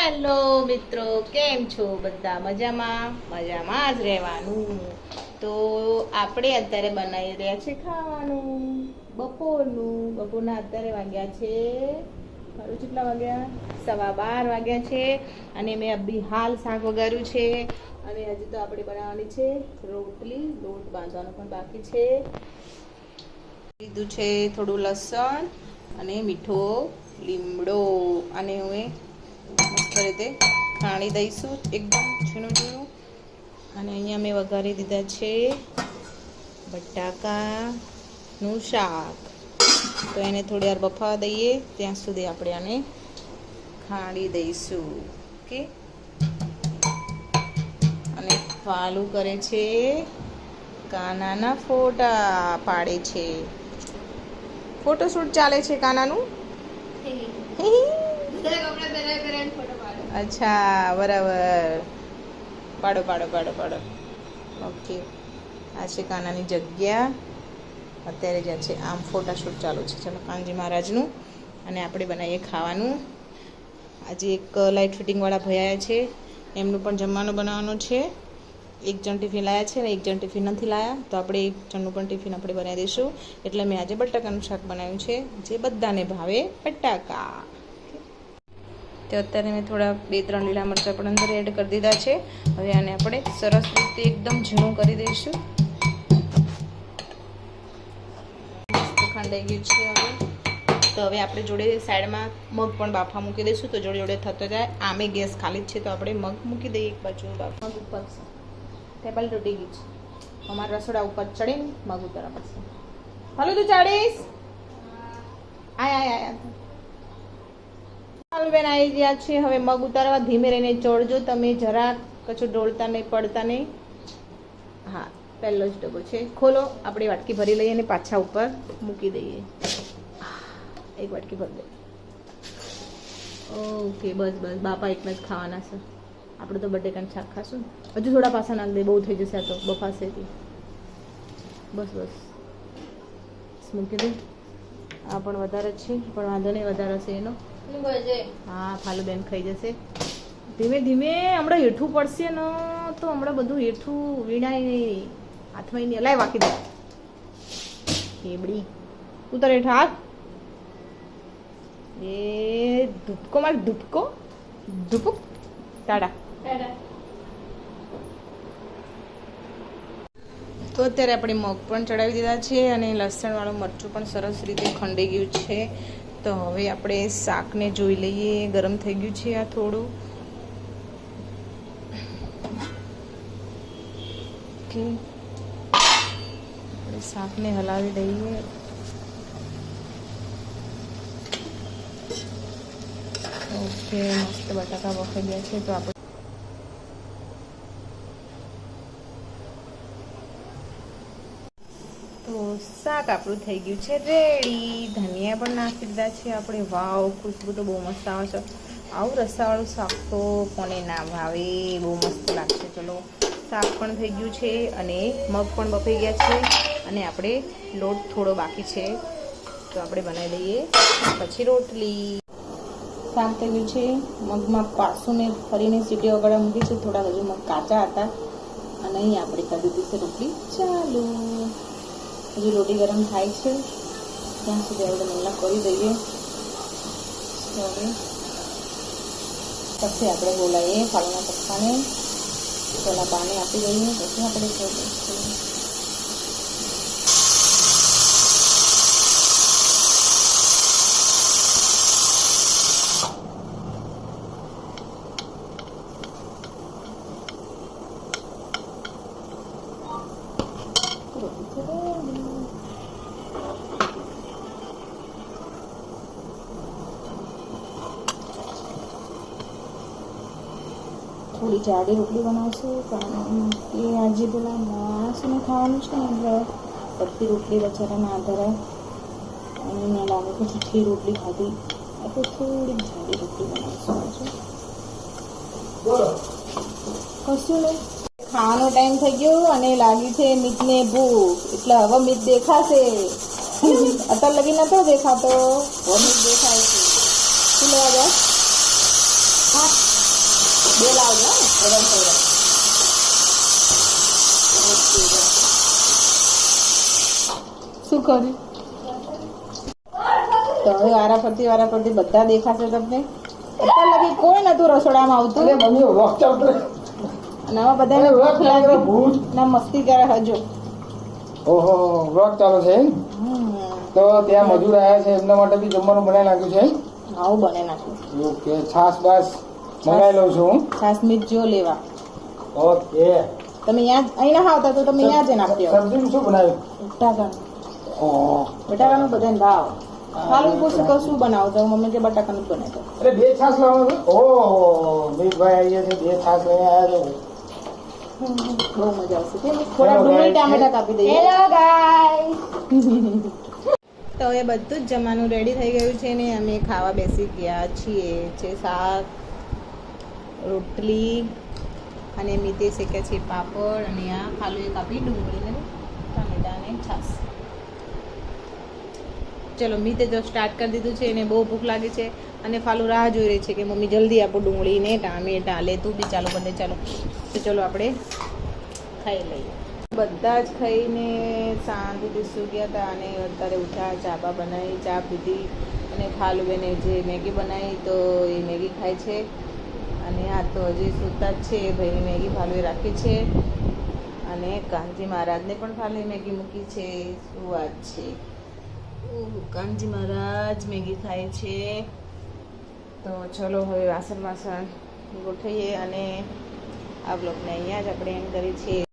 Hello મિત્રો, કેમ છો બધા? મજામાં જ રહેવાનું. તો આપણે અત્યારે બનાવી રહ્યા છે ખાવાનું બપોરના. અત્યારે વાગ્યા છે કેટલા વાગ્યા? 12:15 વાગ્યા છે. અને મેં અભી હાલ શાક વઘાર્યું છે. અને હજી તો આપણે બનાવવાની છે રોટલી. લોટ બાંધવાનો પણ બાકી છે. લીધું છે થોડું લસણ અને મીઠો લીમડો. અને હવે મસ્ત રીતે ખાણી દઈશું એકદમ ઝીણું. અને અહીંયા મેં વઘારી દીધા છે બટાકાનું શાક. તો એને થોડી વાર બફાવા દઈએ, ત્યાં સુધી આપણે આને ખાણી દઈશું. ઓકે. અને ફાલું કરે છે, કાનાના ફોટા પાડે છે. ફોટોશૂટ ચાલે છે કાનાનું. અચ્છા, બરાબર. પાડો. ઓકે. આ છે કાનાની જગ્યા. અત્યારે જ્યાં છે આમ ફોટોશૂટ ચાલુ છે. ચલો, કાનજી મહારાજનું. અને આપણે બનાવીએ ખાવાનું. આજે એક લાઇટ ફિટિંગવાળા ભૈયા છે, એમનું પણ જમવાનું બનાવવાનું છે. એક જણ ટિફિન લાવ્યા છે ને એક જણ ટિફિન નથી લાવ્યા, તો આપણે એક જણનું પણ ટિફિન આપણે બનાવી દઈશું. એટલે મેં આજે બટાકાનું શાક બનાવ્યું છે, જે બધાને ભાવે, બટાકા. તો અત્યારે મેં થોડા 2-3 લીલા મરચાં પણ અંદર એડ કરી દીધા છે. હવે આને આપણે સરસ રીતે એકદમ ઝીણું કરી દઈશું. ખંડાઈ ગયું છે હવે. તો હવે આપણે જોડે સાઈડમાં મગ પણ બાફા મૂકી દઈશું, તો જોડે થતો જાય. આમે ગેસ ખાલી જ છે, તો આપણે મગ મૂકી દઈએ એક બાજુ. મગ ઉપર ટેબલ તૂટી ગઈ છે. અમારા રસોડા ઉપર ચડીને મગ ઉતારવા પડશે. હાલો, તું ચાડીશ? આય. બેન આવી ગયા છે. હવે મગ ઉતારવા. ધીમે રહીને ચડજો તમે, જરાક કશું ડોળતા નહીં, પડતા નહીં. હા, પહેલો જ ડબ્બો છે. ખોલો. આપણે વાટકી ભરી લઈએ અને પાછા ઉપર મૂકી દઈએ. એક વાટકી ભરી દઈએ. ઓકે, બસ. બાપા એકલા જ ખાવાના છે. આપણે તો બટેકાનું શાક ખાશું. હજુ થોડા પાછા નાખ દે, બહુ થઈ જશે આ તો, બફાશે. બસ મૂકી દે. આ પણ વધારે છે, પણ વાંધો નહીં, વધારે છે એનો. હા, ફાલુબેન ખાઈ જશે. ધીમે હમણાં હેઠું પડશે ને, તો હમણાં બધું હેઠું વીણાય નહીં, હાથમાં નહીં. લાય વાકી દે કેબડી. ઉતર હેઠ હાથ. એ ધૂપકો માર, ધૂપક ટાડા. તો અત્યારે આપણે મગ પણ ચડાવી દીધા છે, અને લસણવાળું મરચું પણ સરસ રીતે ખંડાઈ ગયું છે. તો હવે આપણે શાકને જોઈ લઈએ. ગરમ થઈ ગયું છે આ થોડું. ઓકે, આપણે શાકને હલાવી દઈએ. ઓકે, મસ્ત બટાકા બફાઈ ગયા છે. તો આપણે શાક આપણું થઈ ગયું છે રેડી. ધનિયા પણ નાખી દીધા છે આપણે. વાવ, ખુશ્બુ તો બહુ મસ્ત આવે છે. આવું રસાવાળું શાક તો કોને ના ભાવે, બહુ મસ્ત લાગશે. ચલો, શાક પણ થઈ ગયું છે, અને મગ પણ બફાઈ ગયા છે, અને આપણે લોટ થોડો બાકી છે, તો આપણે બનાવી દઈએ પછી રોટલી. શાક થઈ ગયું છે. મગમાં પાછું મેં ફરીને સીટી વગાડવા મૂકી છે. થોડા હજુ મગ કાચા હતા, અને અહીં આપણે કરી દીધી છે રોટલી ચાલુ. હજી રોટી ગરમ થાય છે, ત્યાં સુધી આપણે મલ્લા કરી દઈએ. હવે પછી આપણે બોલાવીએ ફાળાના પપ્પાને, પહેલાં પાણી આપી દઈએ, પછી આપણે કરી દઈશું. થોડી જાડી રોટલી બનાવશું, કારણ કે આજે પેલા માણસને ખાવાનું છે ને, એટલે પડતી રોટલી બચારાના આધારે અને મને લાગે કે જેટલી રોટલી ખાધી, એટલે થોડીક જાડી રોટલી બનાવશું આજે. કશું નહીં, ખાવાનો ટાઈમ થઈ ગયો અને લાગી છે મીતને ભૂખ, એટલે હવે મીત દેખાશે. અત્યાર લગી નતો દેખાતો, હવે મીત દેખાય છે. શું લેવા જાય? હા, ગરમ થઈ જાય. શું કર્યું? તો હવે વારાફરતી બધા દેખાશે તમને. અત્યાર લગી કોઈ નતું રસોડામાં આવતું અરે મમ્મી વોક ચાલતો અને હવે બધાને ભૂખ લાગી ના મસ્તી કરે હજુ. ઓહો વ્લોગ ચાલુ છે એમ? તો ત્યાં મજૂર આવ્યા છે એમના માટે બી જમવાનું બનાવી નાખ્યું છે આવું બને નાખ્યું. ઓકે છાસ બાસ મંગાવી લઉં છું હું. છાસ મીઠ જો લેવા. ઓકે તમે અહીં ના આવતા તો તમે અહીંયા જઈને આપી આવો. સબ્જીનું શું બનાવ્યું? બટાકાનું. ઓહ બટાકાનું બધાને ભાવ. હાલ પૂછું કે શું બનાવો તો મમ્મી કે બટાકાનું જ બનાવતો. અરે બે છાસ લાવવાનું છે? ઓહ મિતભાઈ આવ્યા છે, બે છાસ લઈને આવ્યા છે. બહુ મજા આવશે. થોડા ડુંગળી ટામેટા કાપી દઈએ. Hello guys. તો એ બધું જ જમવાનું રેડી થઈ ગયું છે ને અમે ખાવા બેસી ગયા છીએ. છે શાક, રોટલી અને મીતે શેક્યા છે પાપડ અને આ ખાલી કાપી ડુંગળી ને ટામેટા અને છાસ. ચલો મીતે તો સ્ટાર્ટ કરી દીધું છે એને બહુ ભૂખ લાગી છે અને ફાલુ રાહ જોઈ રહી છે કે મમ્મી જલ્દી આપો ડુંગળી ને ટામેટા. લે તું બી ચાલો બંને ચાલો. તો ચલો આપણે ખાઈ લઈએ. બધા જ ખાઈને શાંતિથી સૂઈ ગયા હતા અને અત્યારે ઉઠ્યા, ચા બા બનાવી, ચા પીધી અને ફાલુબેને જે મેગી બનાવી તો એ મેગી ખાય છે અને આ તો હજી સૂતા જ છે. ભાઈની મેગી ફાલુએ રાખી છે અને કાનજી મહારાજને પણ ફાલુએ મેગી મૂકી છે. શું વાત છે! કાનજી મહારાજ મેગી ખાય છે. તો ચલો હવે વાસણ ગોઠવીએ અને આ બ્લોગને અહીંયા જ આપણે એન્ડ કરીએ છીએ.